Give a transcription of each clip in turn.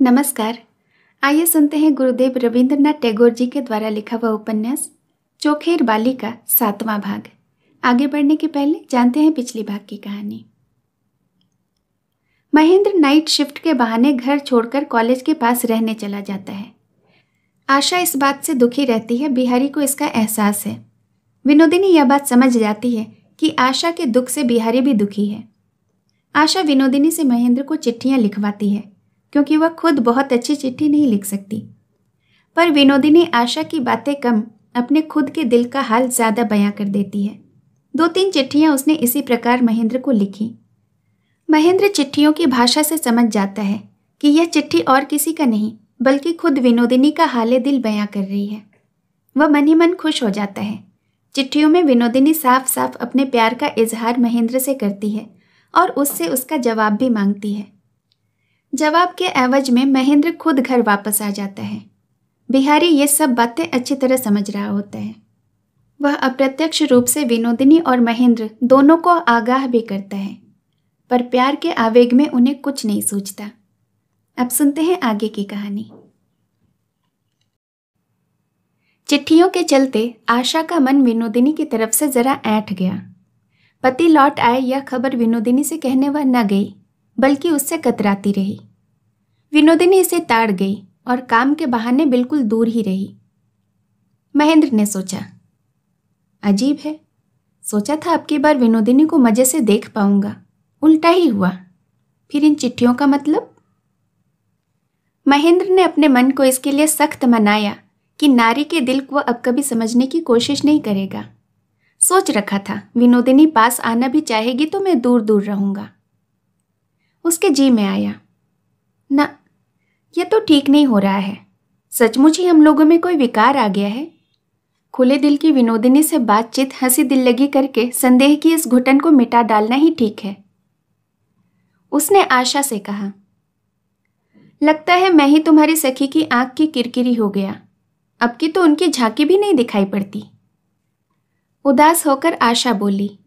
नमस्कार। आइए सुनते हैं गुरुदेव रविंद्रनाथ टैगोर जी के द्वारा लिखा हुआ उपन्यास चोखेर बाली का 7वां भाग। आगे बढ़ने के पहले जानते हैं पिछली भाग की कहानी। महेंद्र नाइट शिफ्ट के बहाने घर छोड़कर कॉलेज के पास रहने चला जाता है। आशा इस बात से दुखी रहती है, बिहारी को इसका एहसास है। विनोदिनी यह बात समझ जाती है कि आशा के दुख से बिहारी भी दुखी है। आशा विनोदिनी से महेंद्र को चिट्ठियां लिखवाती है क्योंकि वह खुद बहुत अच्छी चिट्ठी नहीं लिख सकती। पर विनोदिनी आशा की बातें कम, अपने खुद के दिल का हाल ज़्यादा बयां कर देती है। 2-3 चिट्ठियां उसने इसी प्रकार महेंद्र को लिखी। महेंद्र चिट्ठियों की भाषा से समझ जाता है कि यह चिट्ठी और किसी का नहीं बल्कि खुद विनोदिनी का हाले दिल बयां कर रही है। वह मन ही मन खुश हो जाता है। चिट्ठियों में विनोदिनी साफ साफ अपने प्यार का इजहार महेंद्र से करती है और उससे उसका जवाब भी मांगती है। जवाब के एवज में महेंद्र खुद घर वापस आ जाता है। बिहारी ये सब बातें अच्छी तरह समझ रहा होता है। वह अप्रत्यक्ष रूप से विनोदिनी और महेंद्र दोनों को आगाह भी करता है, पर प्यार के आवेग में उन्हें कुछ नहीं सूझता। अब सुनते हैं आगे की कहानी। चिट्ठियों के चलते आशा का मन विनोदिनी की तरफ से जरा ऐंठ गया। पति लौट आए यह खबर विनोदिनी से कहने वह न गई, बल्कि उससे कतराती रही। विनोदिनी इसे ताड़ गई और काम के बहाने बिल्कुल दूर ही रही। महेंद्र ने सोचा, अजीब है, सोचा था अब की बार विनोदिनी को मजे से देख पाऊंगा, उल्टा ही हुआ। फिर इन चिट्ठियों का मतलब? महेंद्र ने अपने मन को इसके लिए सख्त मनाया कि नारी के दिल को अब कभी समझने की कोशिश नहीं करेगा। सोच रखा था विनोदिनी पास आना भी चाहेगी तो मैं दूर दूर रहूंगा। उसके जी में आया, ना, यह तो ठीक नहीं हो रहा है। सचमुच ही हम लोगों में कोई विकार आ गया है। खुले दिल की विनोदिनी से बातचीत हंसी दिल लगी करके संदेह की इस घुटन को मिटा डालना ही ठीक है। उसने आशा से कहा, लगता है मैं ही तुम्हारी सखी की आंख की किरकिरी हो गया। अब की तो उनकी झांकी भी नहीं दिखाई पड़ती। उदास होकर आशा बोली,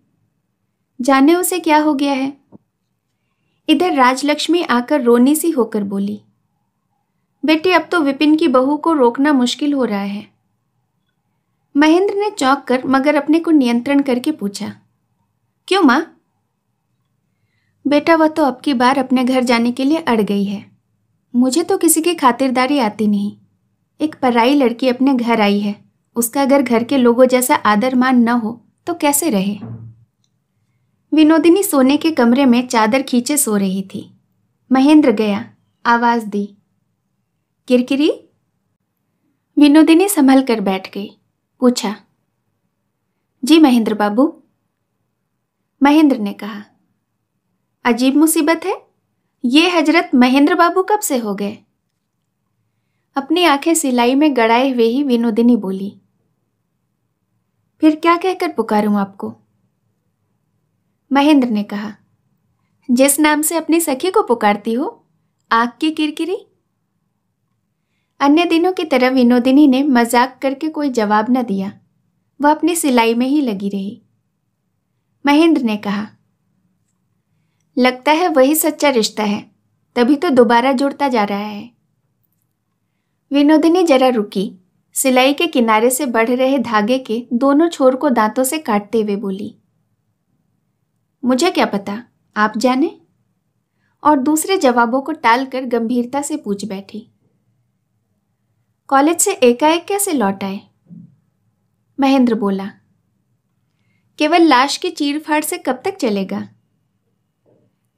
जाने उसे क्या हो गया है। इधर राजलक्ष्मी आकर रोनी सी होकर बोली, बेटी अब तो विपिन की बहू को रोकना मुश्किल हो रहा है। महेंद्र ने चौंक कर मगर अपने को नियंत्रण करके पूछा, क्यों मां? बेटा वह तो अब की बार अपने घर जाने के लिए अड़ गई है। मुझे तो किसी की खातिरदारी आती नहीं। एक पराई लड़की अपने घर आई है, उसका अगर घर के लोगों जैसा आदर मान न हो तो कैसे रहे। विनोदिनी सोने के कमरे में चादर खींचे सो रही थी। महेंद्र गया, आवाज दी, किरकिरी। विनोदिनी संभल कर बैठ गई। पूछा, जी महेंद्र बाबू। महेंद्र ने कहा, अजीब मुसीबत है, ये हजरत महेंद्र बाबू कब से हो गए। अपनी आंखें सिलाई में गड़ाए हुए ही विनोदिनी बोली, फिर क्या कहकर पुकारूं आपको। महेंद्र ने कहा, जिस नाम से अपनी सखी को पुकारती हो, आंख की किरकिरी। अन्य दिनों की तरह विनोदिनी ने मजाक करके कोई जवाब न दिया। वह अपनी सिलाई में ही लगी रही। महेंद्र ने कहा, लगता है वही सच्चा रिश्ता है, तभी तो दोबारा जुड़ता जा रहा है। विनोदिनी जरा रुकी, सिलाई के किनारे से बढ़ रहे धागे के दोनों छोर को दांतों से काटते हुए बोली, मुझे क्या पता, आप जाने। और दूसरे जवाबों को टालकर गंभीरता से पूछ बैठी, कॉलेज से एकाएक कैसे लौट आए। महेंद्र बोला, केवल लाश की चीरफाड़ से कब तक चलेगा।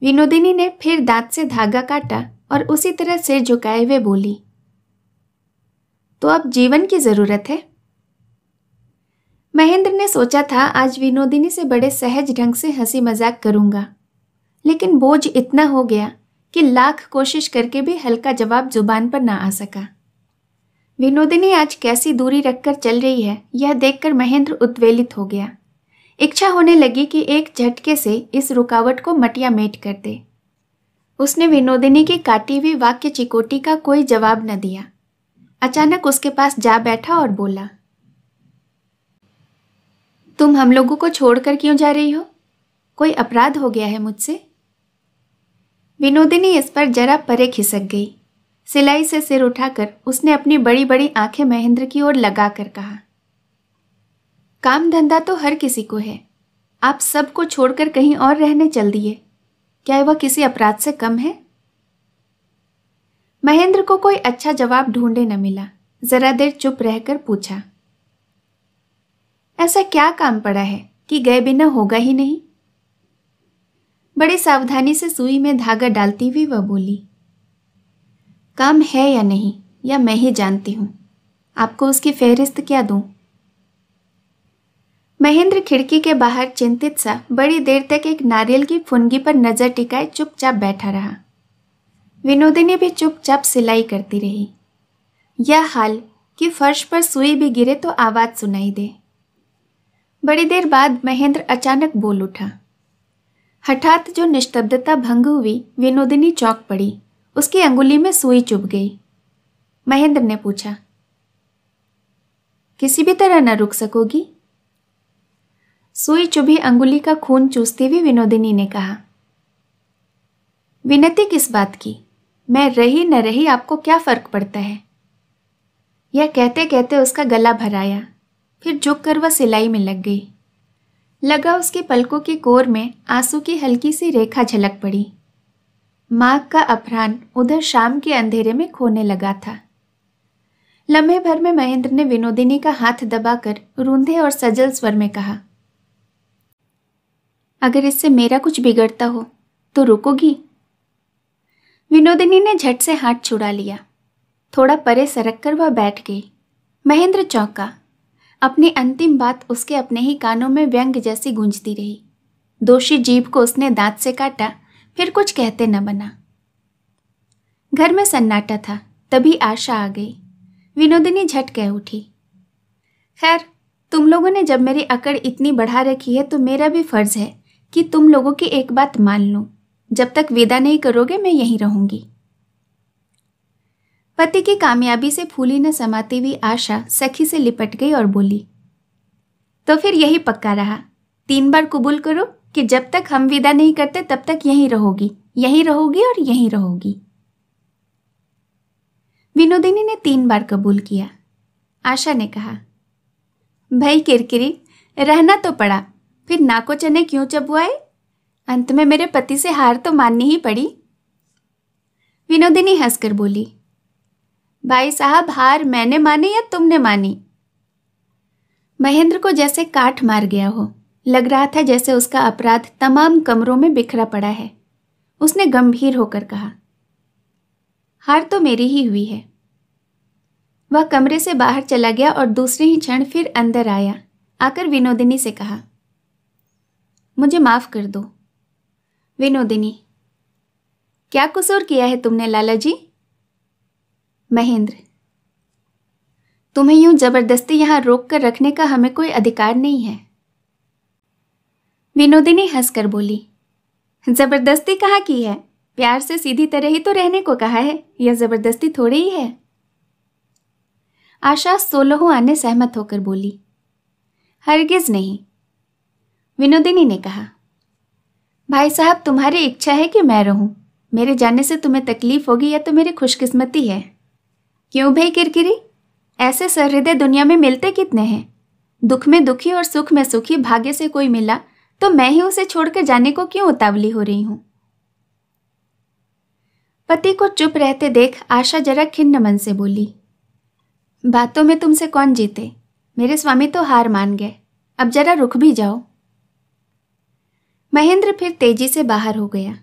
विनोदिनी ने फिर दांत से धागा काटा और उसी तरह सिर झुकाए हुए बोली, तो अब जीवन की जरूरत है। महेंद्र ने सोचा था आज विनोदिनी से बड़े सहज ढंग से हंसी मजाक करूंगा, लेकिन बोझ इतना हो गया कि लाख कोशिश करके भी हल्का जवाब जुबान पर ना आ सका। विनोदिनी आज कैसी दूरी रखकर चल रही है यह देखकर महेंद्र उद्वेलित हो गया। इच्छा होने लगी कि एक झटके से इस रुकावट को मटिया मेट कर दे। उसने विनोदिनी की काटी हुई वाक्य चिकोटी का कोई जवाब न दिया। अचानक उसके पास जा बैठा और बोला, तुम हम लोगों को छोड़कर क्यों जा रही हो? कोई अपराध हो गया है मुझसे? विनोदिनी इस पर जरा परे खिसक गई। सिलाई से सिर उठाकर उसने अपनी बड़ी बड़ी आंखें महेंद्र की ओर लगाकर कहा, काम धंधा तो हर किसी को है, आप सबको छोड़कर कहीं और रहने चल दिए, क्या वह किसी अपराध से कम है? महेंद्र को कोई अच्छा जवाब ढूंढे न मिला। जरा देर चुप रहकर पूछा, ऐसा क्या काम पड़ा है कि गए बिना होगा ही नहीं? बड़ी सावधानी से सुई में धागा डालती हुई वह बोली, काम है या नहीं या मैं ही जानती हूं, आपको उसकी फेहरिस्त क्या दूं? महेंद्र खिड़की के बाहर चिंतित सा बड़ी देर तक एक नारियल की फुनगी पर नजर टिकाए चुपचाप बैठा रहा। विनोदिनी भी चुपचाप सिलाई करती रही। यह हाल कि फर्श पर सुई भी गिरे तो आवाज सुनाई दे। बड़ी देर बाद महेंद्र अचानक बोल उठा। हठात जो निस्तब्धता भंग हुई, विनोदिनी चौंक पड़ी। उसकी अंगुली में सुई चुभ गई। महेंद्र ने पूछा, किसी भी तरह न रुक सकोगी? सुई चुभी अंगुली का खून चूसती हुई विनोदिनी ने कहा, विनती किस बात की? मैं रही न रही आपको क्या फर्क पड़ता है? यह कहते कहते उसका गला भराया, फिर झुककर वह सिलाई में लग गई। लगा उसकी पलकों की कोर में आंसू की हल्की सी रेखा झलक पड़ी। माघ का अपराह्न उधर शाम के अंधेरे में खोने लगा था। लम्हे भर में महेंद्र ने विनोदिनी का हाथ दबाकर रूंधे और सजल स्वर में कहा, अगर इससे मेरा कुछ बिगड़ता हो तो रुकोगी? विनोदिनी ने झट से हाथ छुड़ा लिया। थोड़ा परे सरक कर वह बैठ गई। महेंद्र चौंका। अपनी अंतिम बात उसके अपने ही कानों में व्यंग जैसी गूंजती रही। दोषी जीभ को उसने दांत से काटा, फिर कुछ कहते न बना। घर में सन्नाटा था। तभी आशा आ गई। विनोदिनी झट कह उठी, खैर, तुम लोगों ने जब मेरी अकड़ इतनी बढ़ा रखी है तो मेरा भी फर्ज है कि तुम लोगों की एक बात मान लूं। जब तक विदा नहीं करोगे मैं यहीं रहूंगी। पति की कामयाबी से फूली न समाती हुई आशा सखी से लिपट गई और बोली, तो फिर यही पक्का रहा। 3 बार कबूल करो कि जब तक हम विदा नहीं करते तब तक यहीं रहोगी, यहीं रहोगी और यहीं रहोगी। विनोदिनी ने 3 बार कबूल किया। आशा ने कहा, भाई किरकिरी, रहना तो पड़ा, फिर नाको चने क्यों चबुआए? अंत में मेरे पति से हार तो माननी ही पड़ी। विनोदिनी हंसकर बोली, भाई साहब, हार मैंने मानी या तुमने मानी? महेंद्र को जैसे काठ मार गया हो। लग रहा था जैसे उसका अपराध तमाम कमरों में बिखरा पड़ा है। उसने गंभीर होकर कहा, हार तो मेरी ही हुई है। वह कमरे से बाहर चला गया और दूसरे ही क्षण फिर अंदर आया। आकर विनोदिनी से कहा, मुझे माफ कर दो। विनोदिनी, क्या कसूर किया है तुमने लाला जी? महेंद्र, तुम्हें यूं जबरदस्ती यहां रोक कर रखने का हमें कोई अधिकार नहीं है। विनोदिनी हंसकर बोली, जबरदस्ती कहाँ की है? प्यार से सीधी तरह ही तो रहने को कहा है, यह जबरदस्ती थोड़ी ही है। आशा 16 आने सहमत होकर बोली, हरगिज नहीं। विनोदिनी ने कहा, भाई साहब, तुम्हारी इच्छा है कि मैं रहूं। मेरे जाने से तुम्हें तकलीफ होगी या तो मेरी खुशकिस्मती है। क्यों भाई किरकिरी? ऐसे सहृदय दुनिया में मिलते कितने हैं? दुख में दुखी और सुख में सुखी भाग्य से कोई मिला तो मैं ही उसे छोड़कर जाने को क्यों उतावली हो रही हूं? पति को चुप रहते देख आशा जरा खिन्न मन से बोली, बातों में तुमसे कौन जीते? मेरे स्वामी तो हार मान गए, अब जरा रुक भी जाओ। महेंद्र फिर तेजी से बाहर हो गया।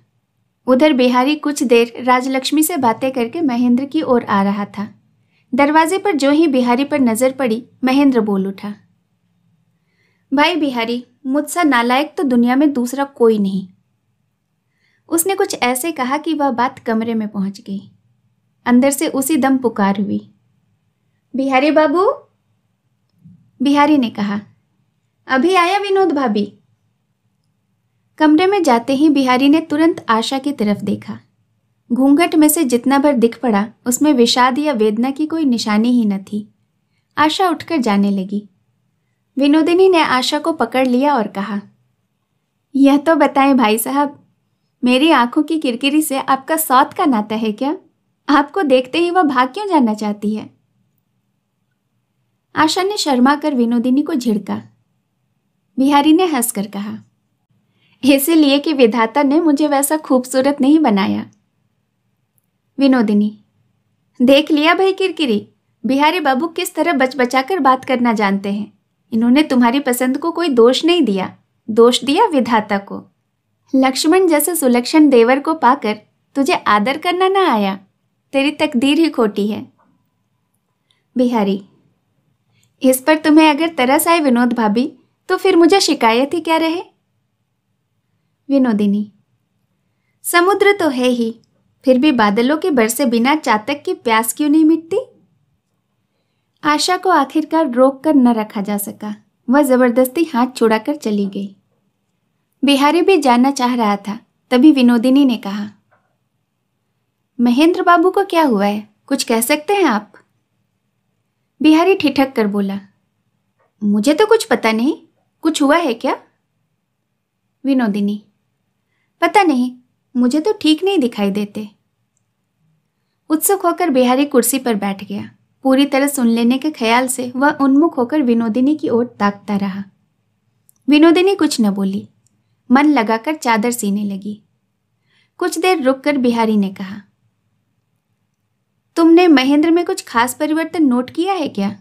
उधर बिहारी कुछ देर राजलक्ष्मी से बातें करके महेंद्र की ओर आ रहा था। दरवाजे पर जो ही बिहारी पर नजर पड़ी, महेंद्र बोल उठा, भाई बिहारी, मुझसा नालायक तो दुनिया में दूसरा कोई नहीं। उसने कुछ ऐसे कहा कि वह बात कमरे में पहुंच गई। अंदर से उसी दम पुकार हुई, बिहारी बाबू। बिहारी ने कहा, अभी आया विनोद भाभी। कमरे में जाते ही बिहारी ने तुरंत आशा की तरफ देखा। घूंघट में से जितना भर दिख पड़ा उसमें विषाद या वेदना की कोई निशानी ही न थी। आशा उठकर जाने लगी। विनोदिनी ने आशा को पकड़ लिया और कहा, यह तो बताएं भाई साहब, मेरी आंखों की किरकिरी से आपका सौत का नाता है क्या? आपको देखते ही वह भाग क्यों जाना चाहती है? आशा ने शर्मा कर विनोदिनी को झिड़का। बिहारी ने हंसकर कहा, इसीलिए कि विधाता ने मुझे वैसा खूबसूरत नहीं बनाया। विनोदिनी, देख लिया भाई किरकिरी, बिहारी बाबू किस तरह बचबचाकर बात करना जानते हैं। इन्होंने तुम्हारी पसंद को कोई दोष नहीं दिया, दोष दिया विधाता को। लक्ष्मण जैसे सुलक्षण देवर को पाकर तुझे आदर करना ना आया, तेरी तकदीर ही खोटी है। बिहारी, इस पर तुम्हें अगर तरस आए विनोद भाभी, तो फिर मुझे शिकायत ही क्या रहे। विनोदिनी, समुद्र तो है ही, फिर भी बादलों के बरसे बिना चातक की प्यास क्यों नहीं मिटती। आशा को आखिरकार रोक कर न रखा जा सका, वह जबरदस्ती हाथ छुड़ाकर चली गई। बिहारी भी जाना चाह रहा था, तभी विनोदिनी ने कहा, महेंद्र बाबू को क्या हुआ है, कुछ कह सकते हैं आप? बिहारी ठिठक कर बोला, मुझे तो कुछ पता नहीं, कुछ हुआ है क्या? विनोदिनी, पता नहीं, मुझे तो ठीक नहीं दिखाई देते। उत्सुक होकर बिहारी कुर्सी पर बैठ गया। पूरी तरह सुन लेने के ख्याल से वह उन्मुख होकर विनोदिनी की ओर ताकता रहा। विनोदिनी कुछ न बोली, मन लगाकर चादर सीने लगी। कुछ देर रुककर बिहारी ने कहा, तुमने महेंद्र में कुछ खास परिवर्तन नोट किया है क्या?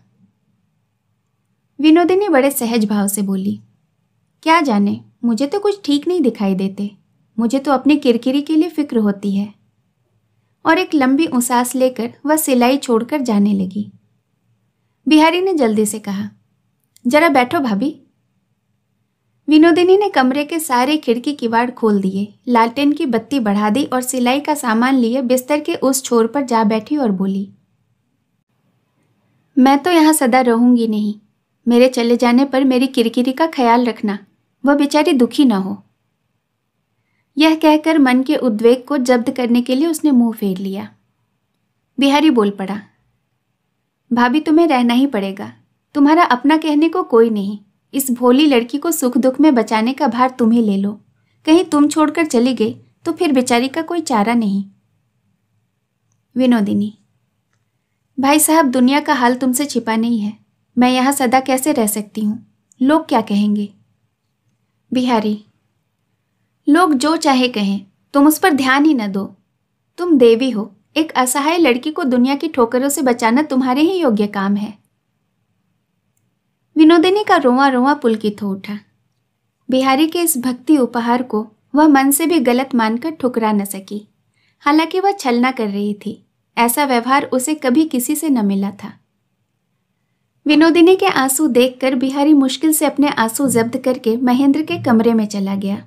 विनोदिनी बड़े सहज भाव से बोली, क्या जाने, मुझे तो कुछ ठीक नहीं दिखाई देते। मुझे तो अपनी किरकिरी के लिए फिक्र होती है। और एक लंबी उसास लेकर वह सिलाई छोड़कर जाने लगी। बिहारी ने जल्दी से कहा, जरा बैठो भाभी। विनोदिनी ने कमरे के सारे खिड़की किवाड़ खोल दिए, लालटेन की बत्ती बढ़ा दी और सिलाई का सामान लिए बिस्तर के उस छोर पर जा बैठी और बोली, मैं तो यहाँ सदा रहूंगी नहीं। मेरे चले जाने पर मेरी किरकिरी का ख्याल रखना, वह बेचारी दुखी न हो। यह कहकर मन के उद्वेग को जब्त करने के लिए उसने मुंह फेर लिया। बिहारी बोल पड़ा, भाभी तुम्हें रहना ही पड़ेगा, तुम्हारा अपना कहने को कोई नहीं। इस भोली लड़की को सुख दुख में बचाने का भार तुम ही ले लो। कहीं तुम छोड़कर चली गई तो फिर बेचारी का कोई चारा नहीं। विनोदिनी, भाई साहब, दुनिया का हाल तुमसे छिपा नहीं है। मैं यहाँ सदा कैसे रह सकती हूँ, लोग क्या कहेंगे? बिहारी, लोग जो चाहे कहें, तुम उस पर ध्यान ही न दो। तुम देवी हो, एक असहाय लड़की को दुनिया की ठोकरों से बचाना तुम्हारे ही योग्य काम है। विनोदिनी का रोंवा रोंवा पुलकित हो उठा। बिहारी के इस भक्ति उपहार को वह मन से भी गलत मानकर ठुकरा न सकी। हालांकि वह छलना कर रही थी, ऐसा व्यवहार उसे कभी किसी से न मिला था। विनोदिनी के आंसू देखकर बिहारी मुश्किल से अपने आंसू जब्त करके महेंद्र के कमरे में चला गया।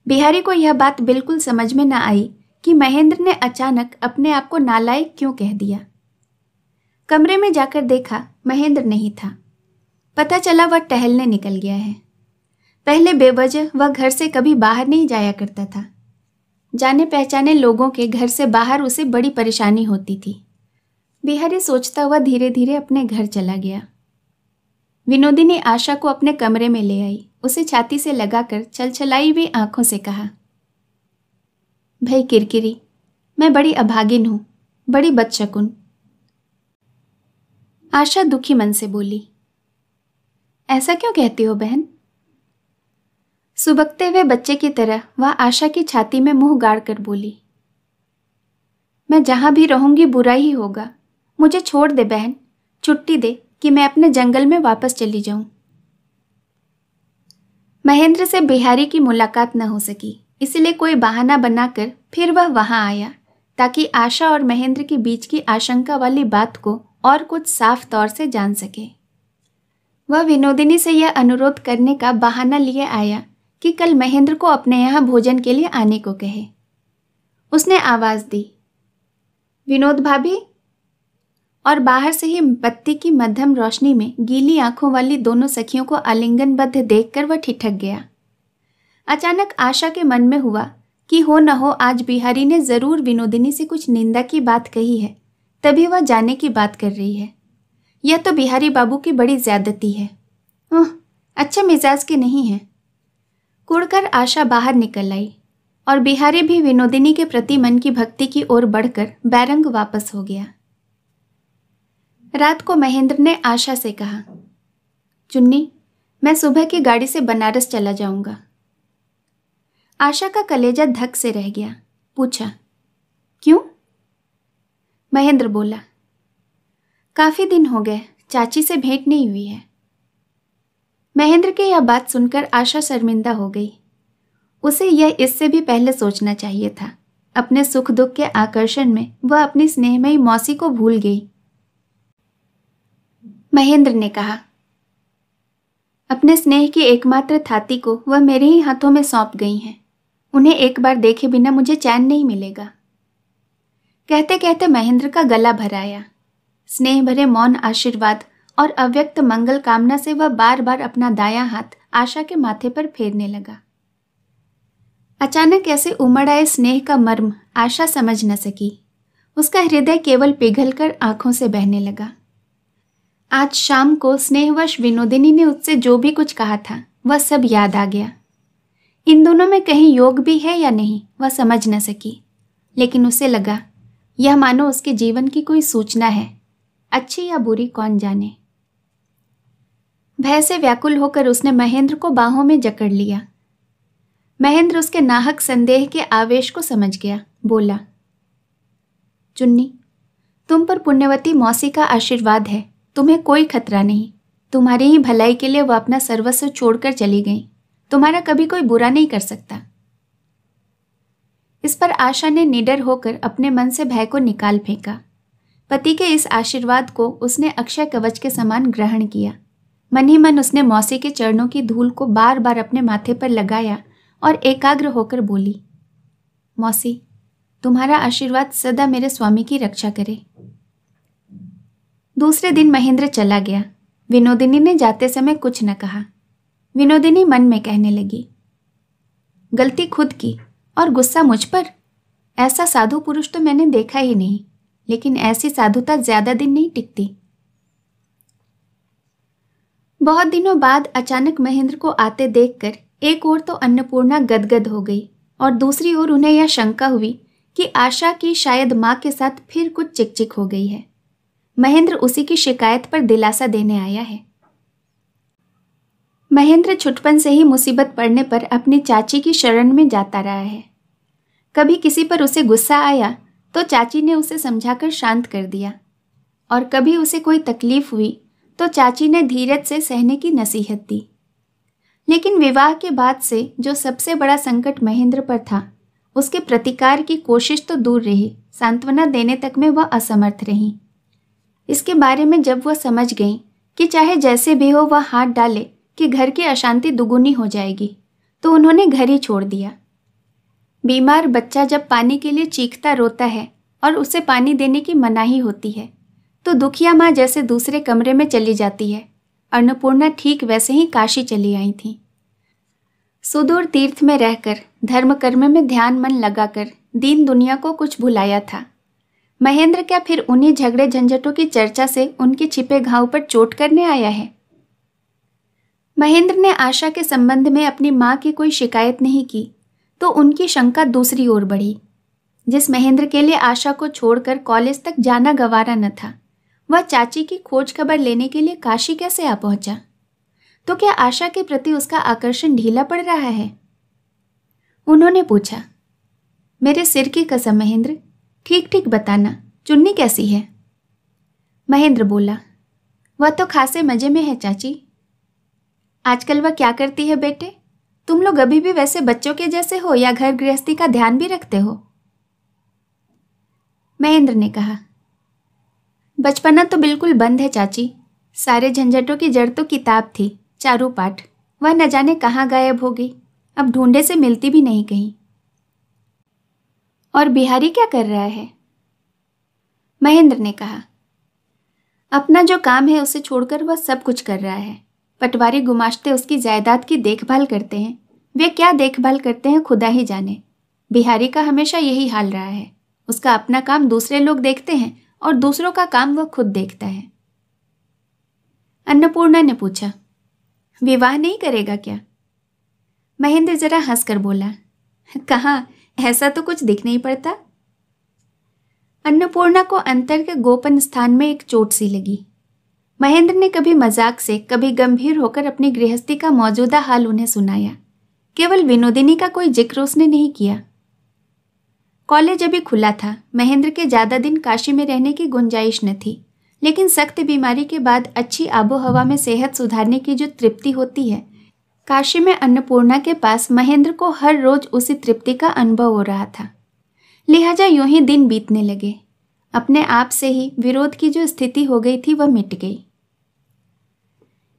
बिहारी को यह बात बिल्कुल समझ में न आई कि महेंद्र ने अचानक अपने आप को नालायक क्यों कह दिया। कमरे में जाकर देखा, महेंद्र नहीं था। पता चला वह टहलने निकल गया है। पहले बेवजह वह घर से कभी बाहर नहीं जाया करता था। जाने पहचाने लोगों के घर से बाहर उसे बड़ी परेशानी होती थी। बिहारी सोचता हुआ धीरे धीरे अपने घर चला गया। विनोदिनी आशा को अपने कमरे में ले आई, उसे छाती से लगाकर छलछलाई हुई आंखों से कहा, भाई किरकिरी, मैं बड़ी अभागिन हूं, बड़ी बदशकुन। आशा दुखी मन से बोली, ऐसा क्यों कहती हो बहन? सुबकते हुए बच्चे की तरह वह आशा की छाती में मुंह गाड़ कर बोली, मैं जहां भी रहूंगी बुरा ही होगा। मुझे छोड़ दे बहन, छुट्टी दे कि मैं अपने जंगल में वापस चली जाऊं। महेंद्र से बिहारी की मुलाकात न हो सकी, इसलिए कोई बहाना बनाकर फिर वह वहां आया ताकि आशा और महेंद्र के बीच की आशंका वाली बात को और कुछ साफ तौर से जान सके। वह विनोदिनी से यह अनुरोध करने का बहाना लिए आया कि कल महेंद्र को अपने यहाँ भोजन के लिए आने को कहे। उसने आवाज दी, विनोद भाभी, और बाहर से ही बत्ती की मध्यम रोशनी में गीली आंखों वाली दोनों सखियों को आलिंगनबद्ध देखकर वह ठिठक गया। अचानक आशा के मन में हुआ कि हो न हो आज बिहारी ने जरूर विनोदिनी से कुछ निंदा की बात कही है, तभी वह जाने की बात कर रही है। यह तो बिहारी बाबू की बड़ी ज्यादती है। अच्छा मिजाज के नहीं है। कुड़कर आशा बाहर निकल आई और बिहारी भी विनोदिनी के प्रति मन की भक्ति की ओर बढ़कर बैरंग वापस हो गया। रात को महेंद्र ने आशा से कहा, चुन्नी, मैं सुबह की गाड़ी से बनारस चला जाऊंगा। आशा का कलेजा धक से रह गया। पूछा, क्यों? महेंद्र बोला, काफी दिन हो गए, चाची से भेंट नहीं हुई है। महेंद्र की यह बात सुनकर आशा शर्मिंदा हो गई। उसे यह इससे भी पहले सोचना चाहिए था। अपने सुख दुख के आकर्षण में वह अपनी स्नेहमयी मौसी को भूल गई। महेंद्र ने कहा, अपने स्नेह की एकमात्र थाती को वह मेरे ही हाथों में सौंप गई हैं। उन्हें एक बार देखे बिना मुझे चैन नहीं मिलेगा। कहते कहते महेंद्र का गला भर आया। स्नेह भरे मौन आशीर्वाद और अव्यक्त मंगल कामना से वह बार बार अपना दायां हाथ आशा के माथे पर फेरने लगा। अचानक ऐसे उमड़ आए स्नेह का मर्म आशा समझ न सकी। उसका हृदय केवल पिघलकर आंखों से बहने लगा। आज शाम को स्नेहवश विनोदिनी ने उससे जो भी कुछ कहा था वह सब याद आ गया। इन दोनों में कहीं योग भी है या नहीं वह समझ न सकी, लेकिन उसे लगा यह मानो उसके जीवन की कोई सूचना है, अच्छी या बुरी कौन जाने। भय से व्याकुल होकर उसने महेंद्र को बाहों में जकड़ लिया। महेंद्र उसके नाहक संदेह के आवेश को समझ गया। बोला, चुन्नी, तुम पर पुण्यवती मौसी का आशीर्वाद है, तुम्हें कोई खतरा नहीं। तुम्हारी ही भलाई के लिए वह अपना सर्वस्व छोड़कर चली गई। तुम्हारा कभी कोई बुरा नहीं कर सकता। इस पर आशा ने निडर होकर अपने मन से भय को निकाल फेंका। पति के इस आशीर्वाद को उसने अक्षय कवच के समान ग्रहण किया। मन ही मन उसने मौसी के चरणों की धूल को बार बार अपने माथे पर लगाया और एकाग्र होकर बोली, मौसी, तुम्हारा आशीर्वाद सदा मेरे स्वामी की रक्षा करे। दूसरे दिन महेंद्र चला गया। विनोदिनी ने जाते समय कुछ न कहा। विनोदिनी मन में कहने लगी, गलती खुद की और गुस्सा मुझ पर। ऐसा साधु पुरुष तो मैंने देखा ही नहीं, लेकिन ऐसी साधुता ज्यादा दिन नहीं टिकती। बहुत दिनों बाद अचानक महेंद्र को आते देखकर एक ओर तो अन्नपूर्णा गदगद हो गई और दूसरी ओर उन्हें यह शंका हुई कि आशा की शायद मां के साथ फिर कुछ चिकचिक हो गई है। महेंद्र उसी की शिकायत पर दिलासा देने आया है। महेंद्र छुटपन से ही मुसीबत पड़ने पर अपनी चाची की शरण में जाता रहा है। कभी किसी पर उसे गुस्सा आया तो चाची ने उसे समझाकर शांत कर दिया, और कभी उसे कोई तकलीफ हुई तो चाची ने धीरज से सहने की नसीहत दी। लेकिन विवाह के बाद से जो सबसे बड़ा संकट महेंद्र पर था, उसके प्रतिकार की कोशिश तो दूर रही, सांत्वना देने तक में वह असमर्थ रही। इसके बारे में जब वह समझ गई कि चाहे जैसे भी हो वह हाथ डाले कि घर की अशांति दुगुनी हो जाएगी, तो उन्होंने घर ही छोड़ दिया। बीमार बच्चा जब पानी के लिए चीखता रोता है और उसे पानी देने की मनाही होती है, तो दुखिया माँ जैसे दूसरे कमरे में चली जाती है। अन्नपूर्णा ठीक वैसे ही काशी चली आई थी। सुदूर तीर्थ में रहकर धर्म कर्म में ध्यान मन लगाकर दीन दुनिया को कुछ भुलाया था। महेंद्र क्या फिर उन्हीं झगड़े झंझटों की चर्चा से उनके छिपे घाव पर चोट करने आया है? महेंद्र ने आशा के संबंध में अपनी मां की कोई शिकायत नहीं की, तो उनकी शंका दूसरी ओर बढ़ी। जिस महेंद्र के लिए आशा को छोड़कर कॉलेज तक जाना गवारा न था, वह चाची की खोज खबर लेने के लिए काशी कैसे आ पहुंचा? तो क्या आशा के प्रति उसका आकर्षण ढीला पड़ रहा है? उन्होंने पूछा, मेरे सिर की कसम महेंद्र, ठीक ठीक बताना, चुन्नी कैसी है? महेंद्र बोला, वह तो खासे मजे में है चाची। आजकल वह क्या करती है बेटे? तुम लोग अभी भी वैसे बच्चों के जैसे हो या घर गृहस्थी का ध्यान भी रखते हो? महेंद्र ने कहा, बचपना तो बिल्कुल बंद है चाची। सारे झंझटों की जड़ तो किताब थी, चारू पाठ। वह न जाने कहाँ गायब हो गई, अब ढूंढे से मिलती भी नहीं कहीं। और बिहारी क्या कर रहा है? महेंद्र ने कहा, अपना जो काम है उसे छोड़कर वह सब कुछ कर रहा है। पटवारी गुमाश्ते उसकी जायदाद की देखभाल करते हैं। वे क्या देखभाल करते हैं खुदा ही जाने। बिहारी का हमेशा यही हाल रहा है। उसका अपना काम दूसरे लोग देखते हैं और दूसरों का काम वह खुद देखता है। अन्नपूर्णा ने पूछा, विवाह नहीं करेगा क्या? महेंद्र जरा हंसकर बोला, कहाँ, ऐसा तो कुछ दिख नहीं पड़ता। अन्नपूर्णा को अंतर के गोपन स्थान में एक चोट सी लगी। महेंद्र ने कभी मजाक से कभी गंभीर होकर अपनी गृहस्थी का मौजूदा हाल उन्हें सुनाया। केवल विनोदिनी का कोई जिक्र उसने नहीं किया। कॉलेज अभी खुला था। महेंद्र के ज्यादा दिन काशी में रहने की गुंजाइश न थी, लेकिन सख्त बीमारी के बाद अच्छी आबो हवा में सेहत सुधारने की जो तृप्ति होती है, काशी में अन्नपूर्णा के पास महेंद्र को हर रोज उसी तृप्ति का अनुभव हो रहा था। लिहाजा यूं ही दिन बीतने लगे। अपने आप से ही विरोध की जो स्थिति हो गई थी वह मिट गई।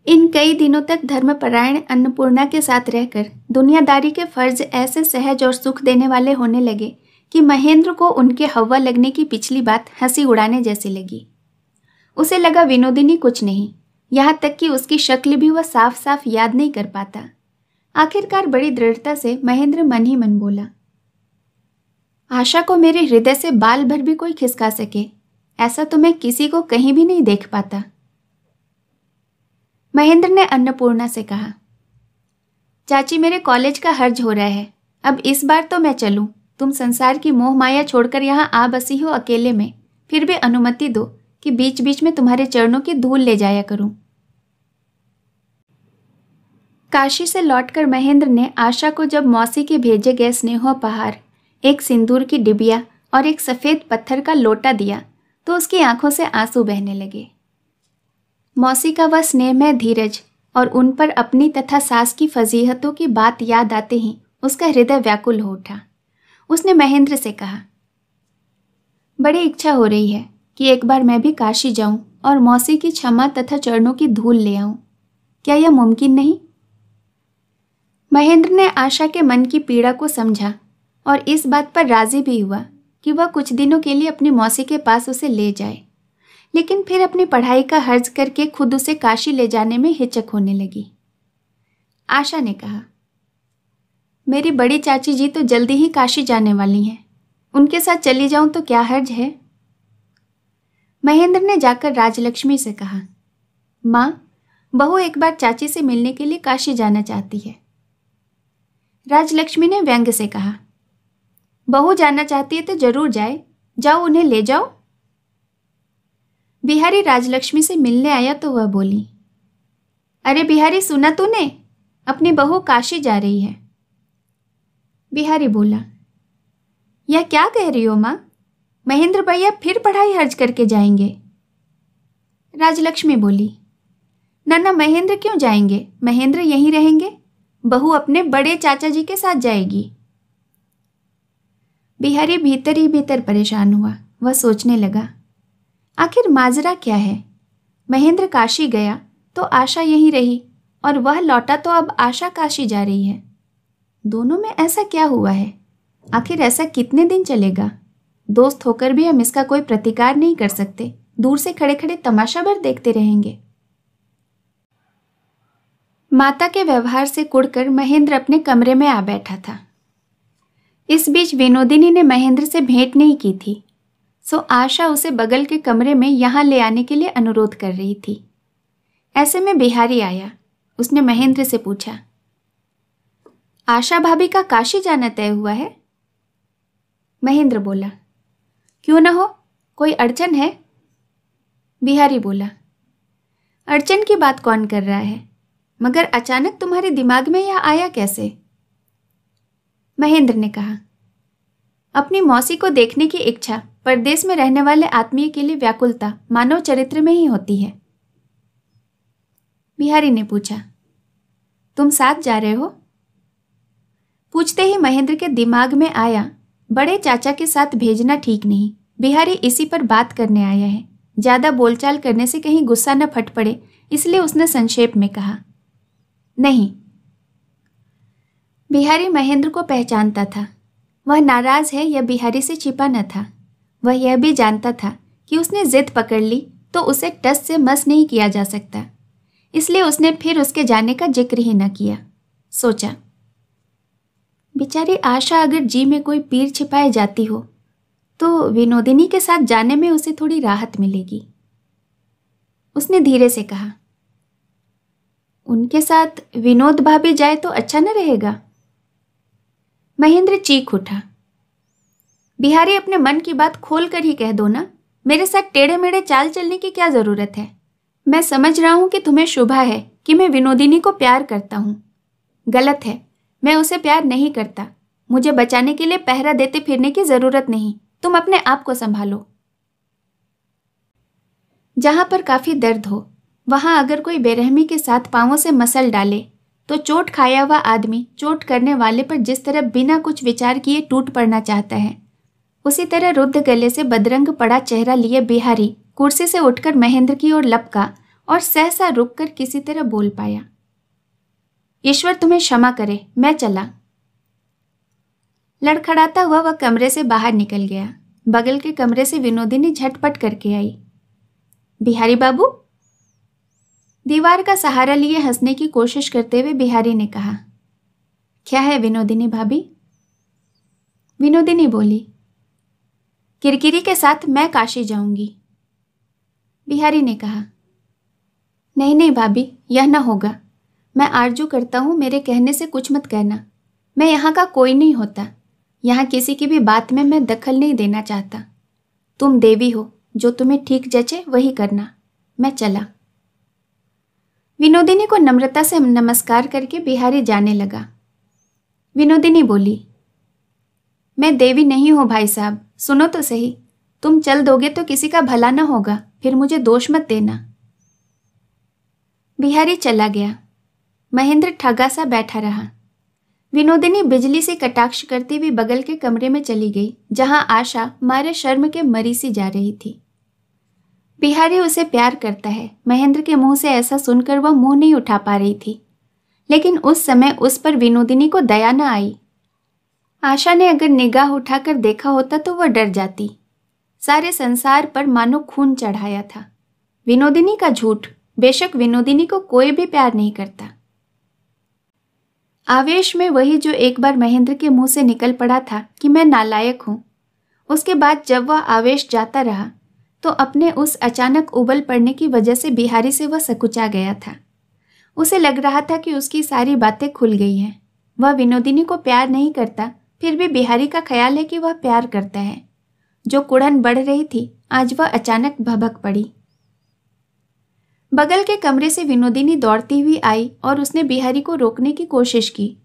इन कई दिनों तक धर्मपरायण अन्नपूर्णा के साथ रहकर दुनियादारी के फर्ज ऐसे सहज और सुख देने वाले होने लगे कि महेंद्र को उनके हवा लगने की पिछली बात हंसी उड़ाने जैसी लगी। उसे लगा विनोदिनी कुछ नहीं, यहाँ तक कि उसकी शक्ल भी वह साफ साफ याद नहीं कर पाता। आखिरकार बड़ी दृढ़ता से महेंद्र मन ही मन बोला, आशा को मेरे हृदय से बाल भर भी कोई खिसका सके, ऐसा तो मैं किसी को कहीं भी नहीं देख पाता। महेंद्र ने अन्नपूर्णा से कहा, चाची मेरे कॉलेज का हर्ज हो रहा है, अब इस बार तो मैं चलूं। तुम संसार की मोह माया छोड़कर यहाँ आ बसी हो अकेले में, फिर भी अनुमति दो कि बीच बीच में तुम्हारे चरणों की धूल ले जाया करूं। काशी से लौटकर महेंद्र ने आशा को जब मौसी के भेजे गए स्नेहोपहार, एक सिंदूर की डिबिया और एक सफेद पत्थर का लोटा दिया तो उसकी आंखों से आंसू बहने लगे। मौसी का वह स्नेहमय धीरज और उन पर अपनी तथा सास की फजीहतों की बात याद आते ही उसका हृदय व्याकुल हो उठा। उसने महेंद्र से कहा, बड़ी इच्छा हो रही है कि एक बार मैं भी काशी जाऊं और मौसी की क्षमा तथा चरणों की धूल ले आऊं। क्या यह मुमकिन नहीं? महेंद्र ने आशा के मन की पीड़ा को समझा और इस बात पर राजी भी हुआ कि वह कुछ दिनों के लिए अपनी मौसी के पास उसे ले जाए, लेकिन फिर अपनी पढ़ाई का हर्ज करके खुद उसे काशी ले जाने में हिचक होने लगी। आशा ने कहा, मेरी बड़ी चाची जी तो जल्दी ही काशी जाने वाली हैं, उनके साथ चली जाऊं तो क्या हर्ज है? महेंद्र ने जाकर राजलक्ष्मी से कहा, माँ, बहू एक बार चाची से मिलने के लिए काशी जाना चाहती है। राजलक्ष्मी ने व्यंग से कहा, बहू जाना चाहती है तो जरूर जाए, जाओ उन्हें ले जाओ। बिहारी राजलक्ष्मी से मिलने आया तो वह बोली, अरे बिहारी, सुना तूने? अपनी बहू काशी जा रही है। बिहारी बोला, यह क्या कह रही हो माँ? महेंद्र भैया फिर पढ़ाई हर्ज करके जाएंगे। राजलक्ष्मी बोली, ना महेंद्र क्यों जाएंगे, महेंद्र यहीं रहेंगे, बहू अपने बड़े चाचा जी के साथ जाएगी। बिहारी भीतर ही भीतर परेशान हुआ। वह सोचने लगा, आखिर माजरा क्या है? महेंद्र काशी गया तो आशा यहीं रही और वह लौटा तो अब आशा काशी जा रही है। दोनों में ऐसा क्या हुआ है? आखिर ऐसा कितने दिन चलेगा? दोस्त होकर भी हम इसका कोई प्रतिकार नहीं कर सकते, दूर से खड़े खड़े तमाशा भर देखते रहेंगे। माता के व्यवहार से कुड़कर महेंद्र अपने कमरे में आ बैठा था। इस बीच विनोदिनी ने महेंद्र से भेंट नहीं की थी, सो आशा उसे बगल के कमरे में यहाँ ले आने के लिए अनुरोध कर रही थी। ऐसे में बिहारी आया। उसने महेंद्र से पूछा, आशा भाभी का काशी जाना तय हुआ है? महेंद्र बोला, क्यों न हो, कोई अड़चन है? बिहारी बोला, अड़चन की बात कौन कर रहा है, मगर अचानक तुम्हारे दिमाग में यह आया कैसे? महेंद्र ने कहा, अपनी मौसी को देखने की इच्छा परदेश में रहने वाले आदमी के लिए व्याकुलता मानव चरित्र में ही होती है। बिहारी ने पूछा, तुम साथ जा रहे हो? पूछते ही महेंद्र के दिमाग में आया, बड़े चाचा के साथ भेजना ठीक नहीं, बिहारी इसी पर बात करने आया है, ज्यादा बोलचाल करने से कहीं गुस्सा न फट पड़े, इसलिए उसने संक्षेप में कहा, नहीं। बिहारी महेंद्र को पहचानता था। वह नाराज है यह बिहारी से छिपा न था। वह यह भी जानता था कि उसने जिद पकड़ ली तो उसे टस से मस नहीं किया जा सकता, इसलिए उसने फिर उसके जाने का जिक्र ही न किया। सोचा, बेचारी आशा अगर जी में कोई पीर छिपाए जाती हो तो विनोदिनी के साथ जाने में उसे थोड़ी राहत मिलेगी। उसने धीरे से कहा, उनके साथ विनोद भाभी जाए तो अच्छा न रहेगा? महेंद्र चीख उठा। बिहारी, अपने मन की बात खोल कर ही कह दो ना। मेरे साथ टेढ़े मेढ़े चाल चलने की क्या जरूरत है? मैं समझ रहा हूं कि तुम्हें शुभा है कि मैं विनोदिनी को प्यार करता हूं। गलत है, मैं उसे प्यार नहीं करता। मुझे बचाने के लिए पहरा देते फिरने की जरूरत नहीं। तुम अपने आप को संभालो। जहां पर काफी दर्द हो वहां अगर कोई बेरहमी के साथ पांवों से मसल डाले तो चोट खाया हुआ आदमी चोट करने वाले पर जिस तरह बिना कुछ विचार किए टूट पड़ना चाहता है, उसी तरह रुद्ध गले से बदरंग पड़ा चेहरा लिए बिहारी कुर्सी से उठकर महेंद्र की ओर लपका और सहसा रुककर किसी तरह बोल पाया, ईश्वर तुम्हें क्षमा करे, मैं चला। लड़खड़ाता हुआ वह कमरे से बाहर निकल गया। बगल के कमरे से विनोदिनी झटपट करके आई। बिहारी बाबू? दीवार का सहारा लिए हंसने की कोशिश करते हुए बिहारी ने कहा, क्या है विनोदिनी भाभी? विनोदिनी बोली, किरकिरी के साथ मैं काशी जाऊंगी। बिहारी ने कहा, नहीं नहीं भाभी, यह न होगा। मैं आरजू करता हूं मेरे कहने से कुछ मत कहना। मैं यहाँ का कोई नहीं होता। यहाँ किसी की भी बात में मैं दखल नहीं देना चाहता। तुम देवी हो, जो तुम्हें ठीक जचे वही करना। मैं चला। विनोदिनी को नम्रता से नमस्कार करके बिहारी जाने लगा। विनोदिनी बोली, मैं देवी नहीं हूं भाई साहब, सुनो तो सही। तुम चल दोगे तो किसी का भला ना होगा, फिर मुझे दोष मत देना। बिहारी चला गया। महेंद्र ठगा सा बैठा रहा। विनोदिनी बिजली से कटाक्ष करती हुई बगल के कमरे में चली गई, जहां आशा मारे शर्म के मरी सी जा रही थी। बिहारी उसे प्यार करता है, महेंद्र के मुंह से ऐसा सुनकर वह मुंह नहीं उठा पा रही थी, लेकिन उस समय उस पर विनोदिनी को दया न आई। आशा ने अगर निगाह उठाकर देखा होता तो वह डर जाती। सारे संसार पर मानो खून चढ़ाया था। विनोदिनी का झूठ। बेशक विनोदिनी को कोई भी प्यार नहीं करता। आवेश में वही जो एक बार महेंद्र के मुंह से निकल पड़ा था कि मैं नालायक हूं, उसके बाद जब वह आवेश जाता रहा तो अपने उस अचानक उबल पड़ने की वजह से बिहारी से वह सकुचा गया था। उसे लग रहा था कि उसकी सारी बातें खुल गई हैं। वह विनोदिनी को प्यार नहीं करता, फिर भी बिहारी का ख्याल है कि वह प्यार करता है। जो कुड़न बढ़ रही थी आज वह अचानक भभक पड़ी। बगल के कमरे से विनोदिनी दौड़ती हुई आई और उसने बिहारी को रोकने की कोशिश की।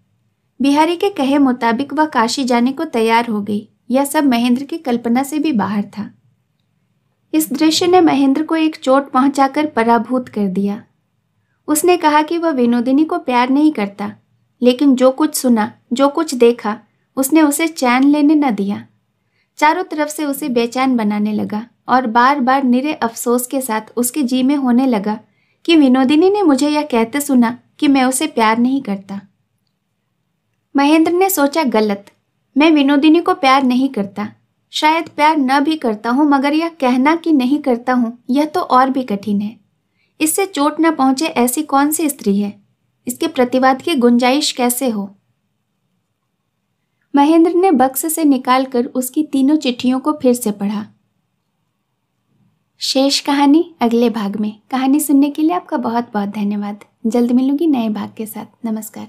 बिहारी के कहे मुताबिक वह काशी जाने को तैयार हो गई। यह सब महेंद्र की कल्पना से भी बाहर था। इस दृश्य ने महेंद्र को एक चोट पहुंचाकर पराभूत कर दिया। उसने कहा कि वह विनोदिनी को प्यार नहीं करता, लेकिन जो कुछ सुना, जो कुछ देखा, उसने उसे चैन लेने न दिया। चारों तरफ से उसे बेचैन बनाने लगा और बार बार निरे अफसोस के साथ उसके जी में होने लगा कि विनोदिनी ने मुझे यह कहते सुना कि मैं उसे प्यार नहीं करता। महेंद्र ने सोचा, गलत, मैं विनोदिनी को प्यार नहीं करता। शायद प्यार न भी करता हूं, मगर यह कहना कि नहीं करता हूं यह तो और भी कठिन है। इससे चोट न पहुंचे ऐसी कौन सी स्त्री है? इसके प्रतिवाद की गुंजाइश कैसे हो? महेंद्र ने बक्स से निकालकर उसकी तीनों चिट्ठियों को फिर से पढ़ा। शेष कहानी अगले भाग में। कहानी सुनने के लिए आपका बहुत बहुत धन्यवाद। जल्द मिलूंगी नए भाग के साथ। नमस्कार।